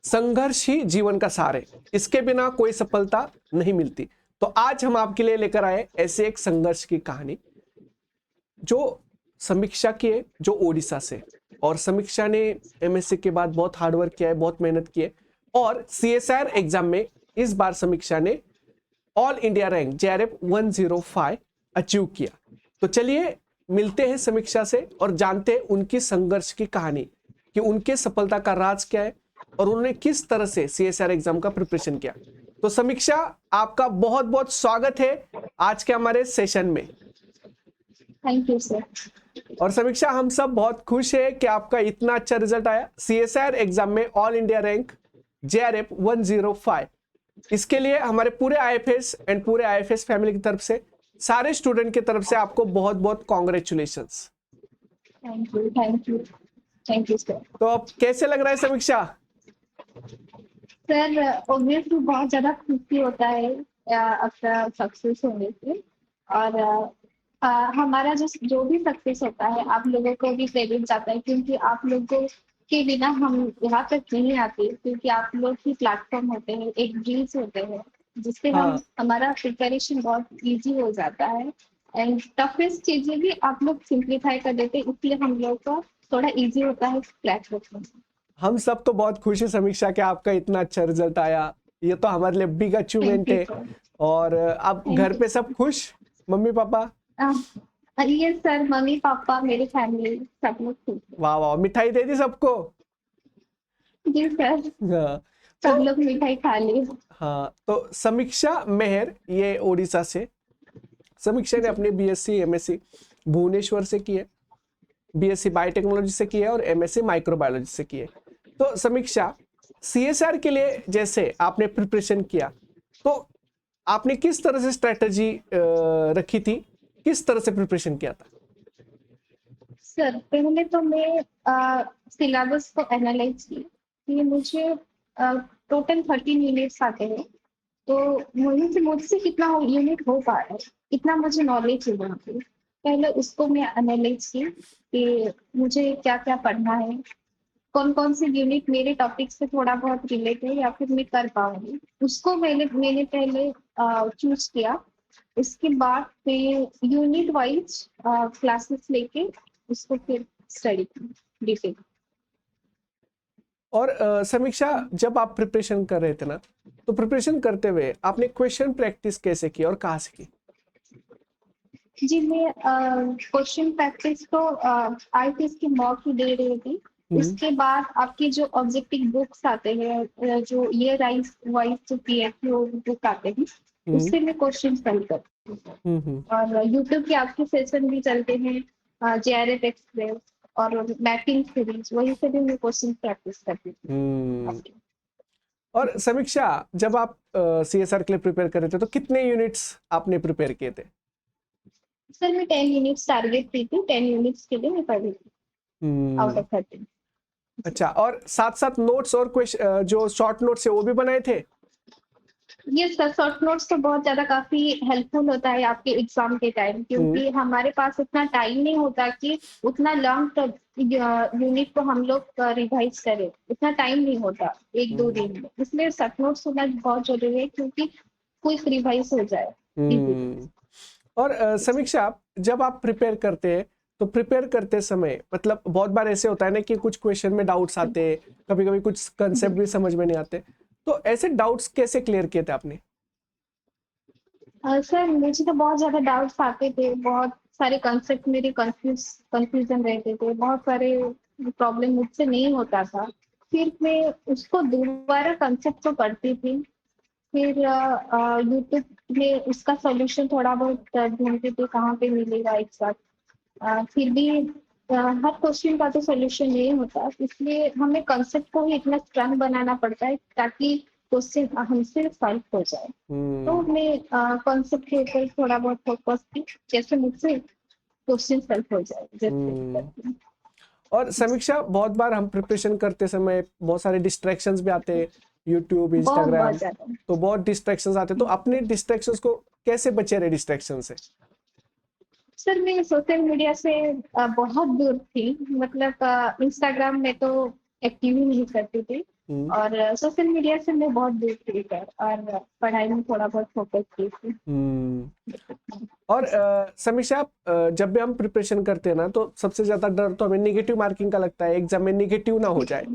संघर्ष ही जीवन का सार है, इसके बिना कोई सफलता नहीं मिलती। तो आज हम आपके लिए लेकर आए ऐसे एक संघर्ष की कहानी जो समीक्षा की है, जो ओडिशा से। और समीक्षा ने एमएससी के बाद बहुत हार्डवर्क किया है, बहुत मेहनत की है और सीएसआर एग्जाम में इस बार समीक्षा ने all India rank JRF 105 achieve किया। तो चलिए मिलते हैं समीक्षा से और जानते हैं उनकी संघर्ष की कहानी कि उनके सफलता का राज क्या है और उन्होंने किस तरह से सीएसआर एग्जाम का प्रिपरेशन किया। तो समीक्षा, आपका बहुत बहुत स्वागत है आज के हमारे सेशन में। Thank you sir. और समीक्षा, हम सब बहुत खुश है कि आपका इतना अच्छा रिजल्ट आया सीएसआर एग्जाम में ऑल इंडिया रैंक जेआरएफ 105। इसके लिए हमारे पूरे आईएफएस एंड पूरे आईएफएस फैमिली की तरफ से, सारे स्टूडेंट की तरफ से आपको बहुत बहुत कॉन्ग्रेचुलेशंस। Thank you sir. तो अब कैसे लग रहा है समीक्षा? सर ऑब्वियसली बहुत ज्यादा खुशी होता है अपना सक्सेस होने से। और हमारा जो भी सक्सेस होता है आप लोगों को भी क्रेडिट जाता है, क्योंकि आप लोगों के बिना हम यहाँ तक नहीं आते, क्योंकि आप लोग ही प्लेटफॉर्म होते हैं, एक ड्रीम्स होते हैं जिससे हम हमारा प्रिपरेशन बहुत इजी हो जाता है एंड टफेस्ट चीजें भी आप लोग सिंप्लीफाई कर देते हैं, इसलिए हम लोग को थोड़ा इजी होता है प्लेटफॉर्म। हम सब तो बहुत खुश है समीक्षा कि आपका इतना अच्छा रिजल्ट आया, ये तो हमारे लिए बिग अचीवमेंट है। और अब घर पे सब खुश, mummy papa? Yes sir, mummy papa मेरी फैमिली सब लोग खुश। वाह वाह, मिठाई दे दी सबको? जी सर, हाँ, सब लोग मिठाई खा ली। हाँ, तो समीक्षा मेहर ये ओडिशा से। समीक्षा ने अपनी बीएससी एमएससी भुवनेश्वर से की है, बीएससी बायोटेक्नोलॉजी से की है और एमएससी माइक्रोबायोलॉजी से की है। तो समीक्षा, सीएसआर के लिए जैसे आपने प्रिपरेशन किया, तो आपने किस तरह से स्ट्रेटजी रखी थी, किस तरह से प्रिपरेशन किया था? सर पहले तो मैं सिलेबस को एनालाइज की कि मुझे टोटल 13 यूनिट्स आते हैं, तो वहीं से मुझसे कितना यूनिट हो पा रहा है, कितना मुझे नॉलेज है वहाँ पे। पहले उसको मैं एनालाइज की कि मुझे क्या क्या पढ़ना है, कौन कौन से यूनिट मेरे टॉपिक से थोड़ा बहुत रिलेट है या फिर मैं कर पाऊंगी, उसको मैंने पहले चूज किया। उसके बाद फिर यूनिट वाइज क्लासेस लेके उसको फिर स्टडी की डिटेल। और समीक्षा, जब आप प्रिपरेशन कर रहे थे ना, तो प्रिपरेशन करते हुए आपने क्वेश्चन प्रैक्टिस कैसे की और कहाँ से की? जी, मैं क्वेश्चन प्रैक्टिस तो आईटीएस की मॉक ही दे रही थी। उसके बाद आपके जो ऑब्जेक्टिव बुक्स आते हैं, जो ईयर वाइज जो पीएसयू बुक आते हैं, उससे मैं क्वेश्चन सॉल्व करती हूँ। और यूट्यूब के आपके सेशन भी चलते हैं, जेआरएफ एक्सप्रेस और मैपिंग सीरीज, वही से भी मैं क्वेश्चन प्रैक्टिस करती हूँ। और समीक्षा, जब आप सीएसआर के लिए प्रिपेयर कर रहे थे तो कितने यूनिट्स आपने प्रिपेयर किए थे? सर मैं 10 यूनिट्स टारगेट की थी, 10 यूनिट्स के लिए मैं पढ़ी थी आउट ऑफ 13। अच्छा, और साथ साथ नोट्स और क्वेश्चन जो शॉर्ट नोट्स है वो भी बनाए थे? ये सर शॉर्ट नोट्स तो बहुत ज्यादा काफी हेल्पफुल होता है आपके एग्जाम के टाइम, क्योंकि हमारे पास उतना टाइम नहीं होता कि उतना लॉन्ग यूनिट को हम लोग रिवाइज करें, उतना टाइम नहीं होता एक दो दिन में, इसलिए शॉर्ट नोट्स होना बहुत जरूरी है क्योंकि क्विक रिवाइज हो जाए। और समीक्षा, जब आप प्रिपेयर करते हैं तो प्रिपेयर करते समय मतलब बहुत बार ऐसे होता है ना कि कुछ क्वेश्चन में डाउट्स आते हैं, कभी कभी कुछ कंसेप्ट भी समझ में नहीं आते, तो ऐसे डाउट्स कैसे क्लियर किए थे आपने? सर मुझे तो बहुत ज्यादा डाउट्स आते थे, बहुत सारे कंसेप्ट मेरे कंफ्यूजन रहते थे, बहुत सारे प्रॉब्लम मुझसे नहीं होता था। फिर मैं उसको दोबारा कंसेप्ट को पढ़ती थी, फिर यूट्यूब में उसका सॉल्यूशन थोड़ा बहुत ढूंढती थी कहाँ पे मिलेगा एक साथ। फिर भी हर क्वेश्चन का तो सॉल्यूशन नहीं होता, इसलिए हमें कंसेप्ट को ही इतना स्ट्रांग बनाना पड़ता है ताकि क्वेश्चन हमसे सॉल्व हो जाए। तो मैं कॉन्सेप्ट के ऊपर थोड़ा बहुत फोकस की, जैसे मुझसे क्वेश्चन सॉल्व हो जाए जैसे। और समीक्षा, बहुत बार हम प्रिपरेशन करते समय बहुत सारे डिस्ट्रैक्शंस भी आते हैं, यूट्यूब, इंस्टाग्राम, तो बहुत डिस्ट्रैक्शंस आते हैं, तो अपने डिस्ट्रैक्शंस को कैसे बचे रहे डिस्ट्रैक्शन से? सर मैं सोशल मीडिया से बहुत दूर थी, मतलब इंस्टाग्राम में तो एक्टिव ही नहीं करती थी, और सोशल मीडिया से मैं बहुत दूर थी सर, और पढ़ाई में थोड़ा बहुत फोकस की थी। और समीक्षा, जब भी हम प्रिपरेशन करते हैं ना, तो सबसे ज्यादा डर तो हमें नेगेटिव मार्किंग का लगता है, एग्जाम में नेगेटिव ना हो जाए।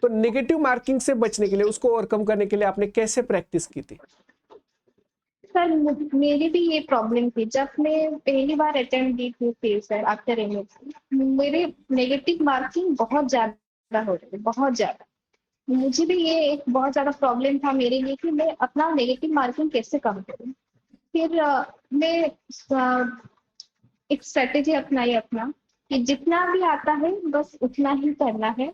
तो नेगेटिव मार्किंग से बचने के लिए, उसको ओवरकम करने के लिए आपने कैसे प्रैक्टिस की थी? सर मेरी भी ये प्रॉब्लम थी। जब मैं पहली बार अटेम्प्ट दी थी सर आफ्टर एमएससी, मेरे नेगेटिव मार्किंग बहुत ज्यादा हो रहे थे, बहुत ज्यादा। मुझे भी ये एक बहुत ज्यादा प्रॉब्लम था मेरे लिए कि मैं अपना नेगेटिव मार्किंग कैसे कम करूं। फिर मैं एक स्ट्रेटेजी अपनाई अपना, कि जितना भी आता है बस उतना ही करना है।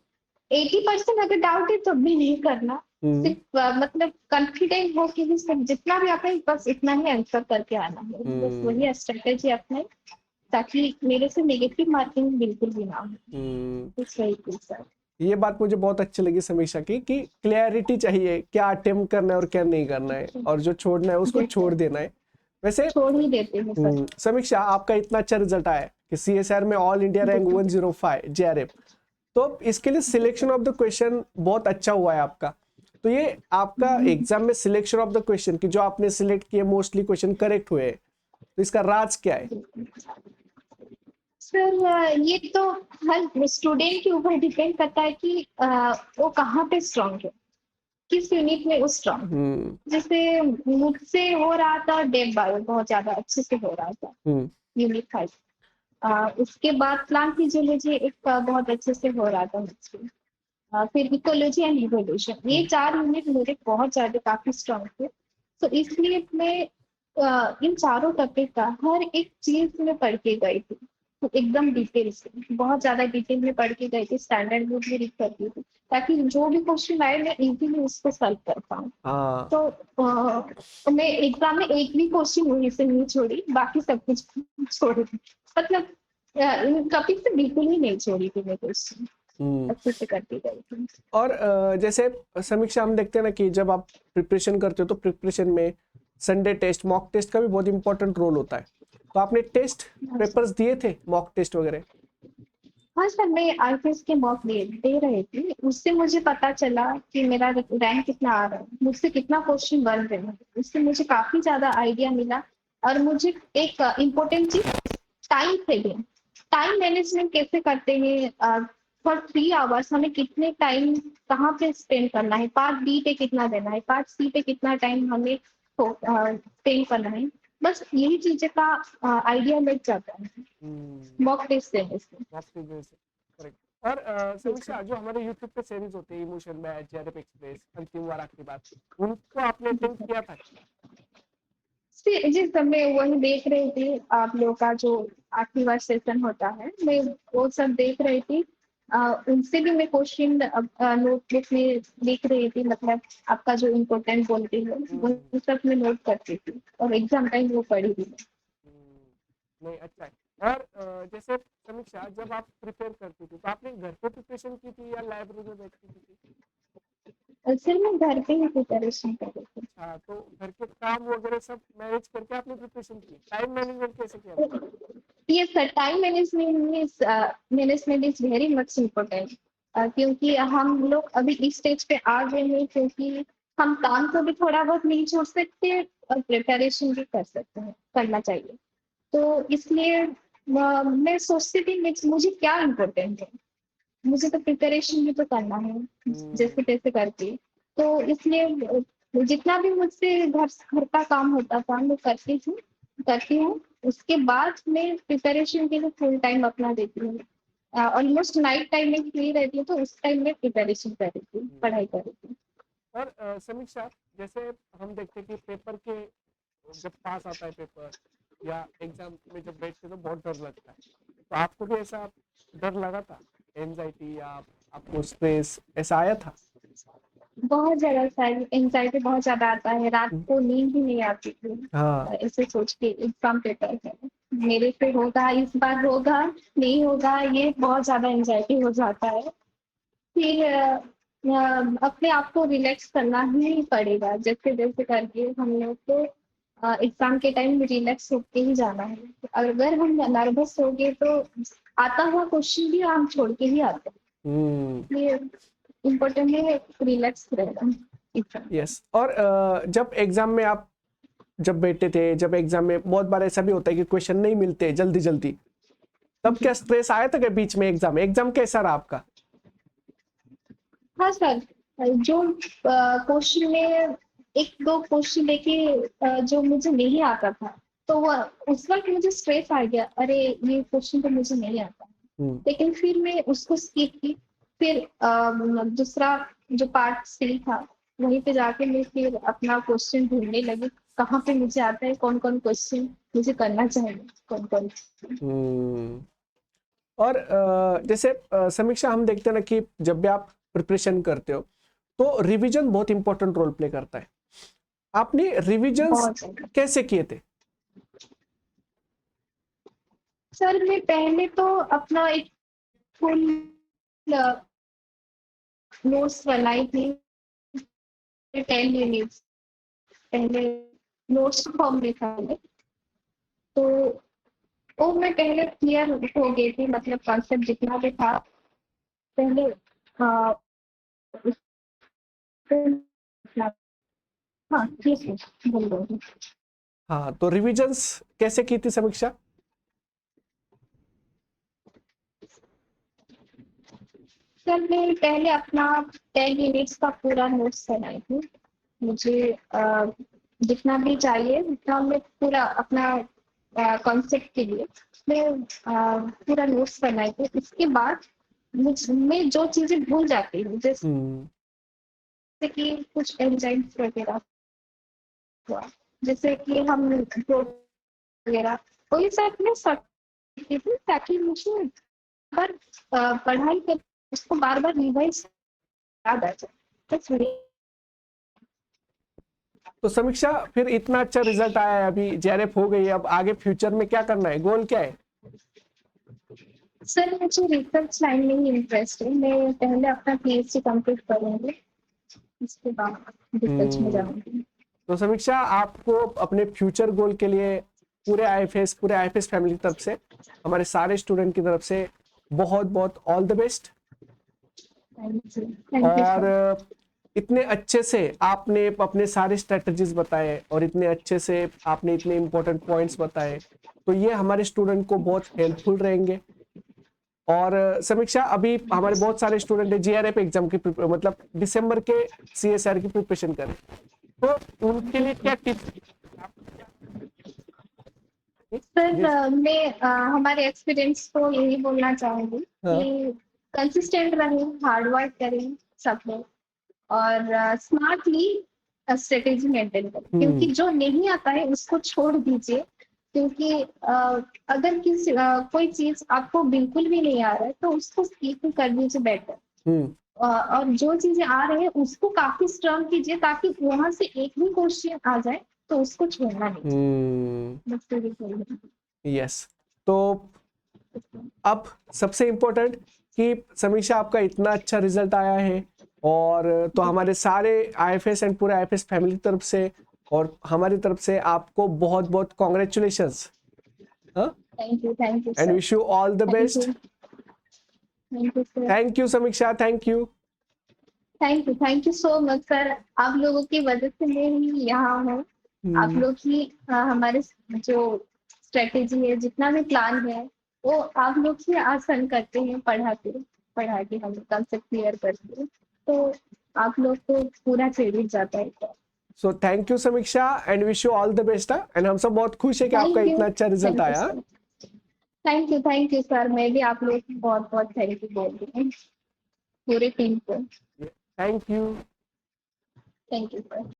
80% अगर डाउट है तो भी नहीं करना, सिर्फ मतलब कॉन्फिडेंट हो कि भी सब जितना भी आता है बस इतना ही आंसर करके आना है। बस वही स्ट्रेटेजी अपनाई, ताकि मेरे से नेगेटिव मार्किंग बिल्कुल भी ना हो। तो सही थी सर। ये बात मुझे बहुत अच्छी लगी समीक्षा की, कि क्लैरिटी चाहिए, क्या अटेम्प्ट करना है और क्या नहीं करना है, और जो छोड़ना है उसको छोड़ देना है। वैसे छोड़ ही देते हैं सर। समीक्षा, आपका इतना अच्छा रिजल्ट आया कि CSR में ऑल इंडिया रैंक 105 JRF, तो इसके लिए सिलेक्शन ऑफ द क्वेश्चन बहुत अच्छा हुआ है आपका। तो ये आपका एग्जाम में सिलेक्शन ऑफ द क्वेश्चन की जो आपने सिलेक्ट किए, मोस्टली क्वेश्चन करेक्ट हुए, तो इसका राज क्या है? सर ये तो हर स्टूडेंट के ऊपर डिपेंड करता है कि वो कहाँ पे स्ट्रांग है, किस यूनिट में वो स्ट्रांग। जैसे मुझसे हो रहा था डेव बायो बहुत ज्यादा अच्छे से हो रहा था, यूनिट 5। उसके बाद प्लांट फिजियोलॉजी एक बहुत अच्छे से हो रहा था मुझसे। फिर इकोलॉजी एंड इवोल्यूशन, ये 4 यूनिट मेरे बहुत ज्यादा काफी स्ट्रांग थे। तो इसलिए मैं इन चारों टॉपिक का हर एक चीज में पढ़ के गई थी, तो एकदम डिटेल से, बहुत ज्यादा डिटेल में पढ़ के गई थी। स्टैंडर्ड बुक भी रीड करती थी, ताकि जो भी क्वेश्चन आए मैं इजीली उसको सॉल्व कर पाऊँ। तो मैं एग्जाम में एक भी क्वेश्चन वहीं से नहीं छोड़ी, बाकी सब कुछ छोड़ी थी। मतलब इन टॉपिक से बिल्कुल ही नहीं छोड़ी थी मैं क्वेश्चन, अच्छे से करती गई थी। और जैसे समीक्षा, हम देखते हैं ना कि जब आप प्रिपरेशन करते हो, तो प्रिपरेशन में संडे टेस्ट, मॉक टेस्ट का भी बहुत इंपॉर्टेंट रोल होता है। तो आपने टेस्ट पेपर्स दिए थे, मॉक टेस्ट वगैरह? हाँ सर, मैं आईपीएस के मॉक दे रही थी। उससे मुझे पता चला कि मेरा रैंक कितना आ रहा है, मुझसे कितना क्वेश्चन बन रहे हैं। उससे मुझे काफी ज्यादा आइडिया मिला। और मुझे एक इम्पोर्टेंट चीज, टाइम सेविंग, टाइम मैनेजमेंट कैसे करते हैं। फॉर 3 आवर्स हमें कितने टाइम कहाँ पे स्पेंड करना है, पार्ट बी पे कितना देना है, पार्ट सी पे कितना टाइम हमें स्पेंड करना है। बस यही चीजें का आइडिया लग जाता है मॉक टेस्ट देने से। करेक्ट। और समीक्षा, जो हमारे यूट्यूब पे सीरीज होते हैं, इमोशन मैच, जेआरएफ एक्सप्रेस, अंतिम वार आखिरी बात, उनको आपने अटेंड किया था? जिस समय वही देख रही थी, आप लोग का जो आखिरी बार सेशन होता है, मैं वो सब देख रही थी। उनसे भी मैं क्वेश्चन नोटबुक में लिख रही थी, मतलब आपका जो इम्पोर्टेंट बोलती है वो सब मैं नोट करती थी, और एग्जाम टाइम वो पढ़ी थी। नहीं, अच्छा है। और जैसे समीक्षा, जब आप प्रिपेयर करती थी, तो आपने घर पे प्रिपरेशन की थी या लाइब्रेरी में बैठ के की थी? सिर्फ मैं घर पे ही प्रिपरेशन कर रही थी। अच्छा, तो घर के काम वगैरह सब मैनेज करके आपने प्रिपरेशन की? टाइम मैनेजमेंट कैसे किया? Yes sir, time management is very much important, क्योंकि हम लोग अभी इस स्टेज पे आ गए हैं, क्योंकि हम काम को भी थोड़ा बहुत नहीं छोड़ सकते और प्रिपरेशन भी कर सकते हैं, करना चाहिए। तो इसलिए मैं सोचती थी मुझे क्या इम्पोर्टेंट है, मुझे तो प्रिपरेशन भी तो करना है जैसे तैसे करके। तो इसलिए जितना भी मुझसे घर का काम होता था मैं करती हूँ। उसके बाद मैं प्रिपरेशन के लिए फुल टाइम अपना देती हूँ। ऑलमोस्ट नाइट टाइम में फ्री रहती हूँ, तो उस टाइम में प्रिपरेशन कर रही थी, पढ़ाई कर रही थी। और समीक्षा, जैसे हम देखते हैं कि पेपर के जब पास आता है पेपर या एग्जाम में जब बैठते तो बहुत डर लगता है, तो आपको भी ऐसा डर लगा था? एंजाइटी या आपको स्ट्रेस ऐसा आया था? बहुत ज्यादा एंजाइटी बहुत ज्यादा आता है, रात को नींद भी नहीं आती थी। ऐसे सोच के एग्जाम पेपर है मेरे से होगा, इस बार होगा नहीं होगा, ये बहुत ज्यादा एंजाइटी हो जाता है। फिर अपने आप को रिलैक्स करना ही पड़ेगा, जैसे जैसे करके हम लोग को एग्जाम के टाइम रिलैक्स होके ही जाना है। अगर हम नर्वस हो गए तो आता हुआ क्वेश्चन भी हम छोड़ के ही आते हैं। इम्पोर्टेंट है रिलैक्स रहना। यस। और जब एग्जाम में आप जब बैठे थे, जब एग्जाम में बहुत बार ऐसा भी होता है कि क्वेश्चन नहीं मिलते जल्दी जल्दी, तब क्या स्ट्रेस आया था क्या बीच में? एग्जाम कैसा रहा आपका? हाँ सर, जो क्वेश्चन में एक दो क्वेश्चन लेके जो मुझे नहीं आता था, तो वो उस वक्त मुझे स्ट्रेस आ गया, अरे ये क्वेश्चन तो मुझे नहीं आता। लेकिन फिर मैं उसको स्किप की, फिर दूसरा जो पार्ट सी था वहीं पे जाके मैं फिर अपना क्वेश्चन ढूंढने लगी, कहाँ पे मुझे आता है, कौन कौन क्वेश्चन मुझे करना चाहिए, कौन कौन। और जैसे समीक्षा, हम देखते हैं ना कि जब भी आप प्रिपरेशन करते हो तो रिवीजन बहुत इंपॉर्टेंट रोल प्ले करता है। आपने रिवीजन्स कैसे किए थे? सर मैं पहले तो अपना एक फुल नोट्स बनाई थी 10 मिनट्स पहले, नोट्स फॉर्म में था। तो वो मैं पहले क्लियर हो गई थी, मतलब कॉन्सेप्ट जितना भी था पहले। हाँ ठीक है, बोल दो। हाँ, तो रिवीजन्स कैसे की थी समीक्षा? सर मैं पहले अपना 10 मिनट्स का पूरा नोट्स बनाई थी। मुझे जितना भी चाहिए उतना मैं पूरा अपना कॉन्सेप्ट के लिए मैं पूरा नोट्स बनाई थी। इसके बाद मैं जो चीजें भूल जाती हूँ, जैसे कि कुछ एंजाइम्स वगैरह हुआ, जैसे कि हम वगैरह वही सब में सकती थी, ताकि मुझे बार पढ़ाई कर उसको बार बार रिवाइज याद आ जाए। बस वही। तो समीक्षा, फिर इतना अच्छा रिजल्ट आया है, अभी जेआरएफ हो गई है, अब आगे फ्यूचर में क्या करना है? गोल क्या है? सर मुझे रिसर्च लाइन में ही इंटरेस्ट है, मैं पहले अपना पीएचडी कंप्लीट करूंगी, इसके बाद रिसर्च में जाऊंगी। तो समीक्षा, आपको अपने फ्यूचर गोल के लिए पूरे आईएफएस फैमिली की तरफ से, हमारे सारे स्टूडेंट की तरफ से बहुत बहुत all the best. Thank you और सर। इतने अच्छे से आपने अपने सारे स्ट्रेटजीज बताए और इतने अच्छे से आपने इतने इंपॉर्टेंट पॉइंट्स बताए, तो ये हमारे स्टूडेंट को बहुत हेल्पफुल रहेंगे। और समीक्षा, अभी हमारे बहुत सारे स्टूडेंट है जीआरएफ एग्जाम की मतलब दिसंबर के सीएसआर की प्रिपरेशन करें, तो उनके लिए क्या टिप्स? सर मैं हमारे एक्सपीरियंस को यही बोलना चाहूंगी कि कंसिस्टेंट रहें, हार्ड वर्क करें सब लोग, और स्मार्टली स्ट्रेटेजी मेंटेन करें, क्योंकि जो नहीं आता है उसको छोड़ दीजिए। क्योंकि अगर कोई चीज आपको बिल्कुल भी नहीं आ रहा है तो उसको स्किप कर दीजिए बेटर। और जो चीजें आ रहे हैं उसको काफी स्ट्रॉन्ग कीजिए, ताकि वहां से एक भी क्वेश्चन आ जाए तो उसको छोड़ना नहीं। यस। तो अब सबसे इम्पोर्टेंट कि समीक्षा, आपका इतना अच्छा रिजल्ट आया है, और तो हमारे सारे आईएफएस एंड पूरे आईएफएस फैमिली की तरफ से और हमारी तरफ से आपको बहुत बहुत congratulations. Thank you and wish you all the best. Sir. Thank you Sameeksha, thank you. Thank you so much sir. आप लोगों की वजह से मैं ही यहाँ हूँ। आप लोग ही हमारे जो स्ट्रेटेजी है, जितना भी प्लान है, वो आप लोग ही आसान करते हैं, पढ़ा के हम कंसेप्ट क्लियर करते हैं, तो आप लोग को पूरा क्रेडिट जाता है। सो थैंक यू समीक्षा and wish you all the best. And हम सब बहुत खुश है कि आपका थैंक यू, इतना अच्छा रिजल्ट आया। Thank you sir. मैं भी आप लोग को बहुत बहुत थैंक यू बोल रही हूँ, पूरे टीम को। Thank you. Thank you sir.